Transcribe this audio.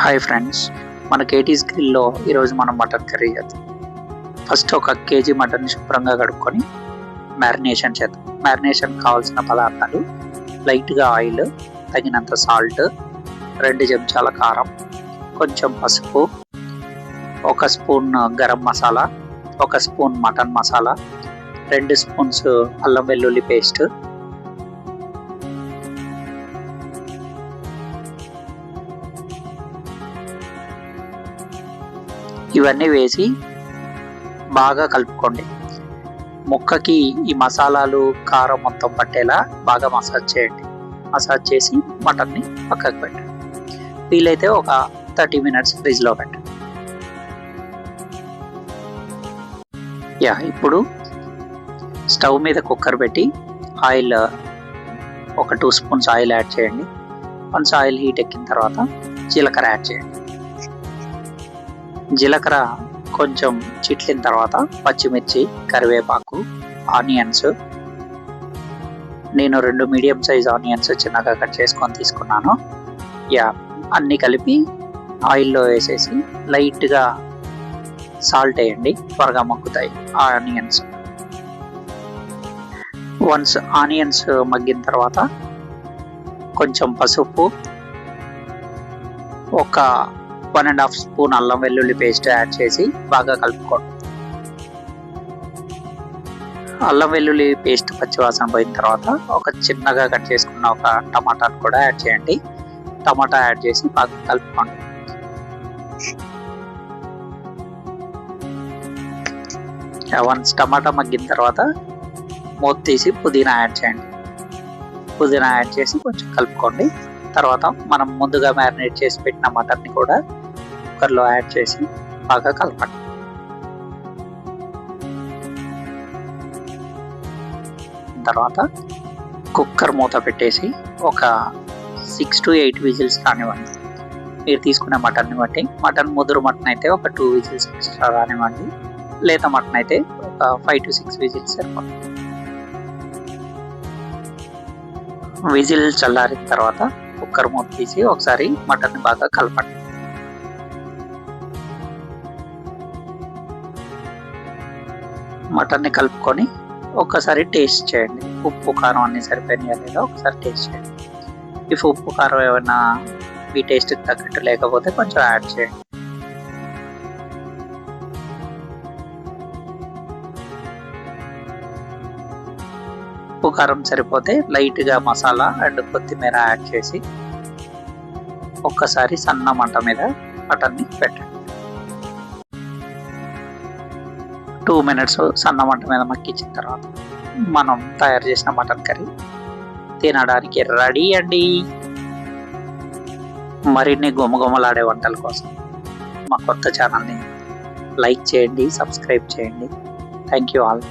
Hi friends, మన KTs గ్రిల్లో ఈరోజు మనం మటన్ కర్రీ చేద్దాం. ఫస్ట్ ఒక కేజీ మటన్ శుభ్రంగా కడుక్కొని మ్యారినేషన్ చేద్దాం. మ్యారినేషన్ కావాల్సిన పదార్థాలు: లైట్గా ఆయిల్, తగినంత సాల్ట్, 2 చెంచాల కారం, కొంచెం పసుపు, 1 spoon garam masala, 1 spoon mutton masala, 2 spoons అల్లం వెల్లుల్లి పేస్ట్, ఇవన్నీ వేసి బాగా కలుపుకోండి. ముక్కకి ఈ మసాలాలు కారం మొత్తం పట్టేలా బాగా మసాజ్ చేయండి. మసాజ్ చేసి మటన్ని పక్కకు పెట్టండి. వీలైతే ఒక 30 మినిట్స్ ఫ్రిడ్జ్లో పెట్టండి. ఇప్పుడు స్టవ్ మీద కుక్కర్ పెట్టి ఆయిల్, ఒక 2 స్పూన్స్ ఆయిల్ యాడ్ చేయండి. వన్స్ ఆయిల్ హీట్ ఎక్కిన తర్వాత జీలకర్ర యాడ్ చేయండి. జీలకర్ర కొంచెం చిట్లిన తర్వాత పచ్చిమిర్చి, కరివేపాకు, ఆనియన్స్. నేను 2 మీడియం సైజ్ ఆనియన్స్ చిన్నగా కట్ చేసుకొని తీసుకున్నాను. అన్నీ కలిపి ఆయిల్లో వేసేసి లైట్గా సాల్ట్ వేయండి, త్వరగా మగ్గుతాయి ఆనియన్స్. వన్స్ ఆనియన్స్ మగ్గిన తర్వాత కొంచెం పసుపు, ఒక 1.5 స్పూన్ అల్లం వెల్లుల్లి పేస్ట్ యాడ్ చేసి బాగా కలుపుకోండి. అల్లం వెల్లుల్లి పేస్ట్ పచ్చివాసన పోయిన తర్వాత ఒక చిన్నగా కట్ చేసుకున్న ఒక టమాటాను కూడా యాడ్ చేయండి. టమాటా యాడ్ చేసి బాగా కలుపుకోండి. వన్స్ టమాటా మగ్గిన తర్వాత మూత తీసి పుదీనా యాడ్ చేయండి. పుదీనా యాడ్ చేసి కొంచెం కలుపుకోండి. తర్వాత మనం ముందుగా మ్యారినేట్ చేసి పెట్టిన మటన్ని కూడా కుక్కర్లో యాడ్ చేసి బాగా కలపండి. తర్వాత కుక్కర్ మూత పెట్టేసి ఒక 6 to 8 విజిల్స్ రానివ్వండి. మీరు తీసుకునే మటన్ని బట్టి, ముదురు మటన్ అయితే ఒక 2 విజిల్స్ ఎక్స్ట్రా రానివ్వండి. లేత మటన్ అయితే ఒక 5 to 6 విజిల్స్ సరిపోతుంది. విజిల్ చల్లారిన తర్వాత కుక్కర్ మూత తీసి ఒకసారి మటన్ని బాగా కలపండి. మటన్ని కలుపుకొని ఒక్కసారి టేస్ట్ చేయండి. ఉప్పు కారం అన్ని సరిపోయినాయా లేదా ఒకసారి టేస్ట్ చేయండి. ఇఫ్ ఉప్పు కారం ఏమైనా మీ టేస్ట్కి తగ్గట్టు లేకపోతే కొంచెం యాడ్ చేయండి. ఉప్పు కారం సరిపోతే లైట్గా మసాలా అండ్ కొత్తిమీర యాడ్ చేసి ఒక్కసారి సన్న మంట మీద మటన్ని పెట్టండి. 2 మినిట్స్ సన్న మంట మీద మగ్గించిన తర్వాత మనం తయారు చేసిన మటన్ కర్రీ తినడానికి రెడీ అండి. మరిన్ని గుమగుమలాడే వంటల కోసం మా కొత్త ఛానల్ని లైక్ చేయండి, సబ్స్క్రైబ్ చేయండి. Thank you all.